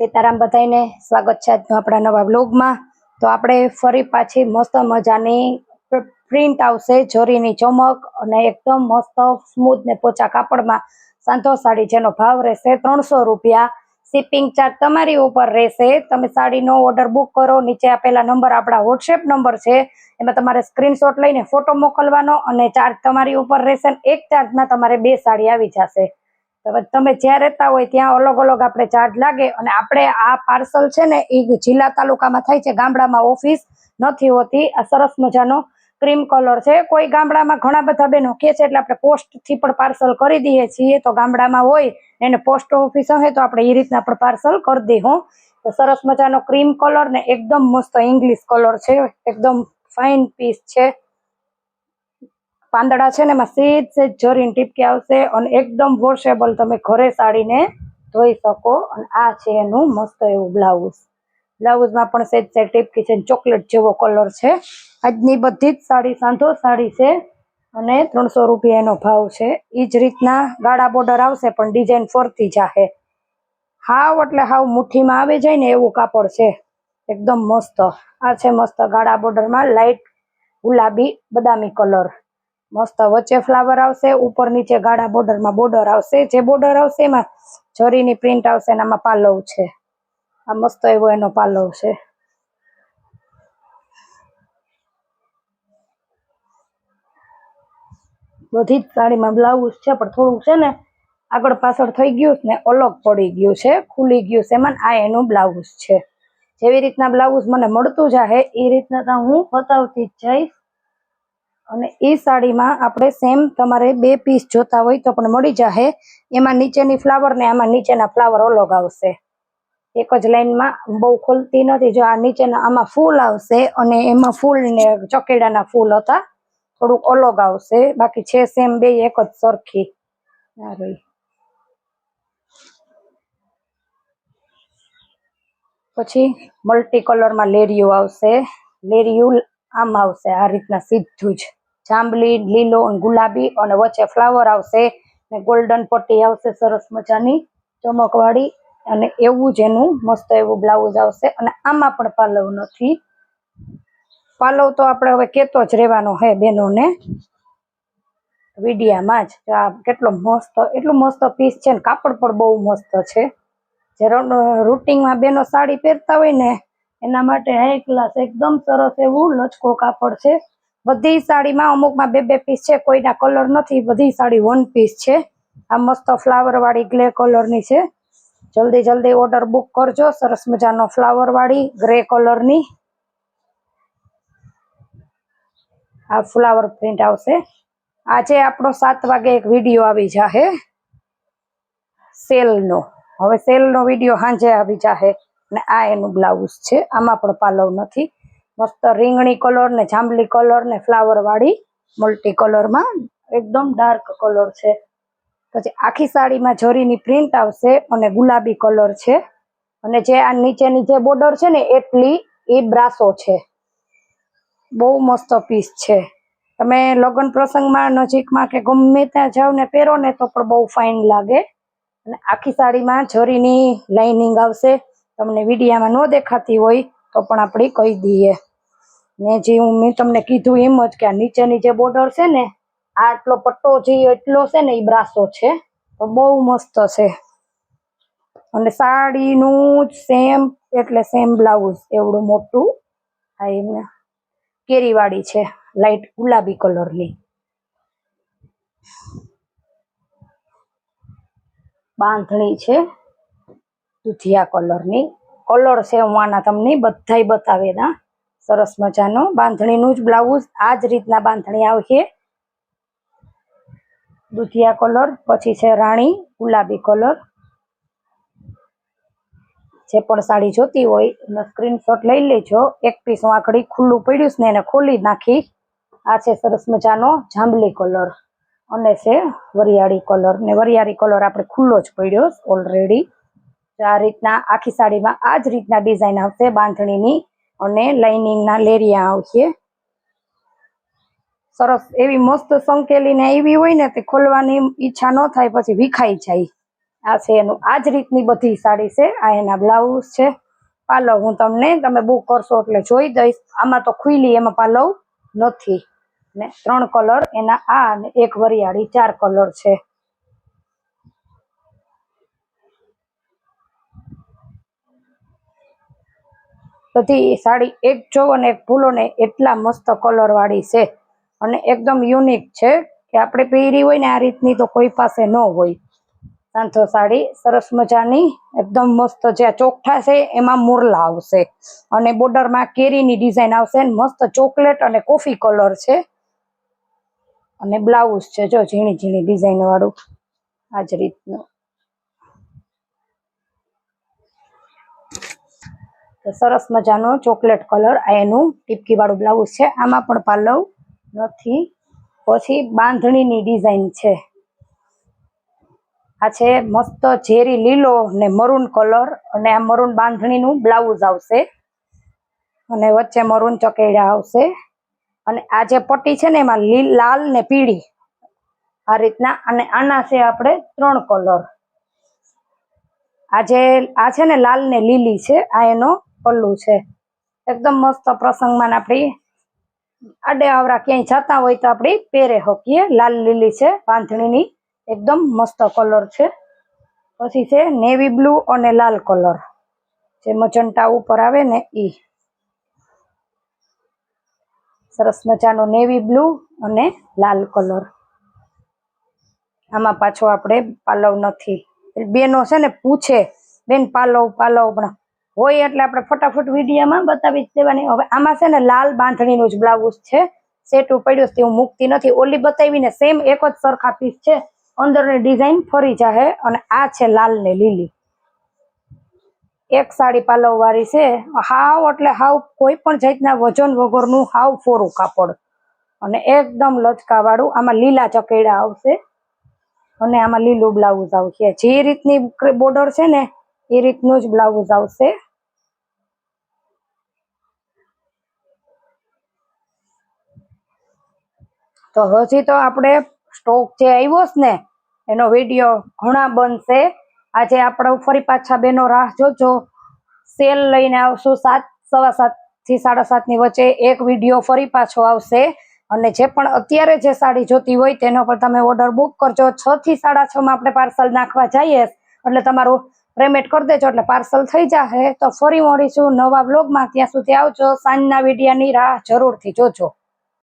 સીતારામ બધાઈને સ્વાગત છે આજનો આપણા નવા વ્લોગમાં। તો આપણે ફરી પાછી મસ્ત મજાની પ્રિન્ટ આવશે, જોરીની ચમક અને એકદમ મસ્ત સ્મૂથ ને પોચા કાપડમાં સાંધો સાડી, જેનો ભાવ રહેશે 300 રૂપિયા। શિપિંગ ચાર્જ તમારી ઉપર રહેશે। તમે સાડીનો ઓર્ડર બુક કરો, નીચે આપેલા નંબર આપણા વોટ્સએપ નંબર છે, એમાં તમારે સ્ક્રીનશોટ લઈને ફોટો મોકલવાનો અને ચાર્જ તમારી ઉપર રહેશે। એક ચાર્જમાં તમારે 2 સાડી આવી જશે। તમે જ્યાં રહેતા હોય ત્યાં અલગ અલગ આપણે ચાર્જ લાગે। અને આપણે આ પાર્સલ છે ને એ જિલ્લા તાલુકામાં થાય છે, ગામડામાં ઓફિસ નથી હોતી। આ સરસ મજાનો ક્રીમ કલર છે। કોઈ ગામડામાં ઘણા બધા બહેનો કે છે એટલે આપણે પોસ્ટથી પણ પાર્સલ કરી દઈએ છીએ। તો ગામડામાં હોય એને પોસ્ટ ઓફિસ હોય તો આપણે એ રીતના પણ પાર્સલ કરી દઈએ હું। તો સરસ મજાનો ક્રીમ કલર ને એકદમ મસ્ત ઇંગ્લિશ કલર છે, એકદમ ફાઇન પીસ છે। પાંદડા છે ને એમાં સેજ જરીને ટીપકી આવશે અને એકદમ વોશેબલ, તમે ઘરે સાડીને ધોઈ શકો। અને આ છે એનું મસ્ત એવું બ્લાઉઝમાં પણ સેજ ટીપકી છે, ચોકલેટ જેવો કલર છે। આજની બધી જ સાડી સાંધો સાડી છે અને 300 રૂપિયા એનો ભાવ છે। એ જ રીતના ગાળા બોર્ડર આવશે પણ ડિઝાઇન ફરતી જાહે। હાવ એટલે હાવ મુઠ્ઠીમાં આવી જાય ને એવું કાપડ છે, એકદમ મસ્ત। આ છે મસ્ત ગાળા બોર્ડરમાં લાઈટ ગુલાબી બદામી કલર, મસ્ત વચ્ચે ફ્લાવર આવશે, ઉપર નીચે ગાળા બોર્ડરમાં બોર્ડર આવશે। જે બોર્ડર આવશે એમાં જરીની પ્રિન્ટ આવશે અને આમાં પાલવ છે। આ મસ્ત એવો એનો પાલવ છે। બધી જ સાડીમાં બ્લાઉઝ છે પણ થોડું છે ને આગળ પાછળ થઈ ગયું ને અલગ પડી ગયું છે, ખુલી ગયું છે એમાં। આ એનું બ્લાઉઝ છે। જેવી રીતના બ્લાઉઝ મને મળતું જાહે એ રીતના હું બતાવતી જ જઈશ। અને એ સાડીમાં આપણે સેમ તમારે 2 પીસ જોતા હોય તો પણ મળી જાહે। એમાં નીચેની ફ્લાવર ને આમાં નીચેના ફ્લાવર અલગ આવશે, એક જ લાઈનમાં બહુ ખુલતી નથી। જો આ નીચેના આમાં ફૂલ આવશે અને એમાં ફૂલ ને ચકેડાના ફૂલ હતા, થોડુંક અલગ આવશે, બાકી છે સેમ બે એક જ સરખી। પછી મલ્ટી કલરમાં લેરિયું આવશે, લેરિયું આમ આવશે આ રીતના સીધું જ જાંબલી, લીલો અને ગુલાબી, અને વચ્ચે ફ્લાવર આવશે ને ગોલ્ડન પટ્ટી આવશે સરસ મજાની ચમકવાળી। અને એવું જ એનું મસ્ત એવું બ્લાઉઝ આવશે। અને આમાં પણ પાલવ નથી, પાલવ તો આપણે હવે કેતો જ રહેવાનો હે બેનોને વિડિયામાં જ। આ કેટલો મસ્ત, એટલું મસ્ત પીસ છે ને કાપડ પણ બહુ મસ્ત છે। જે રૂટિંગમાં બેનો સાડી પહેરતા હોય ને એના માટે હાઈ ક્લાસ એકદમ સરસ એવું લચકો કાપડ છે। બધી સાડીમાં અમુકમાં 2 પીસ છે, કોઈના કલર નથી, બધી સાડી 1 પીસ છે। આ મસ્ત ફ્લાવર વાળી ગ્રે કલરની છે, જલ્દી ઓર્ડર બુક કરજો। સરસ મજાનો ફ્લાવર વાળી ગ્રે કલરની આ ફ્લાવર પ્રિન્ટ આવશે। આજે આપણો 7 વાગે એક વિડીયો આવી જાહે સેલનો, હવે સેલનો વિડીયો સાંજે આવી જાહે। ને આ એનું બ્લાઉઝ છે, આમાં પણ પાલવ નથી, મસ્ત રીંગણી કલર ને જાંબલી કલર ને ફ્લાવર વાળી મલ્ટી કલરમાં એકદમ ડાર્ક કલર છે। પછી આખી સાડીમાં જરીની પ્રિન્ટ આવશે અને ગુલાબી કલર છે। અને જે આ નીચેની જે બોર્ડર છે ને એટલી એ બ્રાસો છે, બહુ મસ્ત પીસ છે। તમે લગ્ન પ્રસંગમાં નજીકમાં કે ગમે ત્યાં જાવ ને પહેરો ને તો પણ બહુ ફાઇન લાગે। અને આખી સાડીમાં જરીની લાઇનિંગ આવશે, તમને વિડીયામાં ન દેખાતી હોય તો પણ આપણે કહી દઈએ ને। જે મેં તમને કીધું એમ જ કે આ નીચેની જે બોર્ડર છે ને આ આટલો પટ્ટો જે એટલો છે ને એ બ્રાસો છે, તો બહુ મસ્ત છે। અને સાડીનું જ સેમ એટલે સેમ બ્લાઉઝ એવડું મોટું, આ એમને કેરીવાળી છે લાઈટ ગુલાબી કલરની। બાંધણી છે દુધિયા કલરની, કલર છે હું આના તમને બધાય બતાવેલા। સરસ મજાનો બાંધણીનું જ બ્લાઉઝ, આ જ રીતના બાંધણી આવશે, દુધિયા કલર, પછી છે રાણી ગુલાબી કલર। જે પણ સાડી જોતી હોય એનો સ્ક્રીનશોટ લઈ લેજો। એક પીસ હું આખડી ખુલ્લું પડ્યું છે ને એને ખોલી નાખી। આ છે સરસ મજાનો જાંબલી કલર અને છે વરિયાળી કલર, ને વરિયાળી કલર આપણે ખુલ્લો જ પડ્યો ઓલરેડી। આ રીતના આખી સાડીમાં આ જ રીતના ડિઝાઇન આવશે બાંધણીની, અને લાઇનિંગના લેરિયા આવશે સરસ એવી મસ્ત સંકેલીને આવી હોય ને તે ખોલવાની ઈચ્છા ન થાય, પછી વિખાઈ જાય। આ છે એનું આ જ રીતની બધી સાડી છે. આ એના બ્લાઉઝ છે. પાલવ હું તમે બુક કરશો એટલે જોઈ દઈશ. આમાં તો ખુલ્લી એમાં પાલવ નથી ને 3 કલર એના આ અને એક વરિયાળી 4 કલર છે. બધી સાડી એક જો અને એક ભૂલો ને એટલા મસ્ત કલર વાળી છે અને એકદમ યુનિક છે કે આપણે પહેરી હોય ને આ રીતની તો કોઈ પાસે ન હોય. સાંથો સાડી સરસ મજાની એકદમ મસ્ત. જે ચોકઠા છે એમાં મોરલા આવશે અને બોર્ડરમાં કેરીની ડિઝાઇન આવશે. મસ્ત ચોકલેટ અને કોફી કલર છે અને બ્લાઉઝ છે જો ઝીણી ઝીણી ડિઝાઇન વાળું આ જ રીતનું. તો સરસ મજાનો ચોકલેટ કલર આ એનું ટીપકી વાળું બ્લાઉઝ છે. આમાં પણ પાલવ નથી. પછી બાંધણીની ડિઝાઇન છે. આ છે મસ્ત ઝેરી લીલો ને મરૂન કલર અને આ મરૂન બાંધણીનું બ્લાઉઝ આવશે અને વચ્ચે મરૂન ચકેડા આવશે અને આ જે પટ્ટી છે ને એમાં લાલ ને પીળી આ રીતના. અને આના છે આપણે 3 કલર. આ છે ને લાલ ને લીલી છે. આ એનો પલ્લુ છે. એકદમ મસ્ત પ્રસંગમાં આપણી આડે આવરા ક્યાંય જતા હોય તો આપણે પહેરે શકીએ. લાલ લીલી છે બાંધણીની એકદમ મસ્ત કલર છે. પછી છે નેવી બ્લુ અને લાલ કલર જે મજંટા ઉપર આવે ને ઈ સરસ મજાનો નેવી બ્લુ અને લાલ કલર. આમાં પાછો આપણે પાલવ નથી. બેનો છે ને પૂછે બેન પાલવ પણ હોય એટલે આપણે ફટાફટ વિડીયોમાં બતાવી જ દેવાની. હવે આમાં છે ને લાલ બાંધણીનું જ બ્લાઉઝ છે. સેટું પડ્યું તે હું મૂકતી નથી. ઓલી બતાવીને સેમ એક જ સરખા પીસ છે. અંદરની ડિઝાઇન ફરી જાહે અને આ છે લાલ ને લીલી. એક સાડી પાલવ વાળી છે. હાવ એટલે હાવ કોઈ પણ જાતના વજન વગરનું હાવ ફોરું કાપડ અને એકદમ લચકા વાળું. આમાં લીલા ચકેડા આવશે અને આમાં લીલું બ્લાઉઝ આવશે. જે રીતની બોર્ડર છે ને એ રીતનું જ બ્લાઉઝ આવશે. તો હજી તો આપણે સ્ટોક જે આવ્યો છે ને એનો વિડીયો ઘણા બનશે. આજે આપણે ફરી પાછા બેનો રાહ જોજો. સેલ લઈને આવશું 7, 7:15 થી 7:30 ની વચ્ચે એક વિડીયો ફરી પાછો આવશે. અને જે પણ અત્યારે જે સાડી જોતી હોય તેનો પર તમે ઓર્ડર બુક કરજો. 6 થી 6:30 માં આપણે પાર્સલ નાખવા જઈએ એટલે તમારું પેમેન્ટ કરી દેજો એટલે પાર્સલ થઈ જશે. તો ફરી મળીશું નવા બ્લોગમાં. ત્યાં સુધી આવજો. સાંજના વિડીયોની રાહ જરૂરથી જોજો.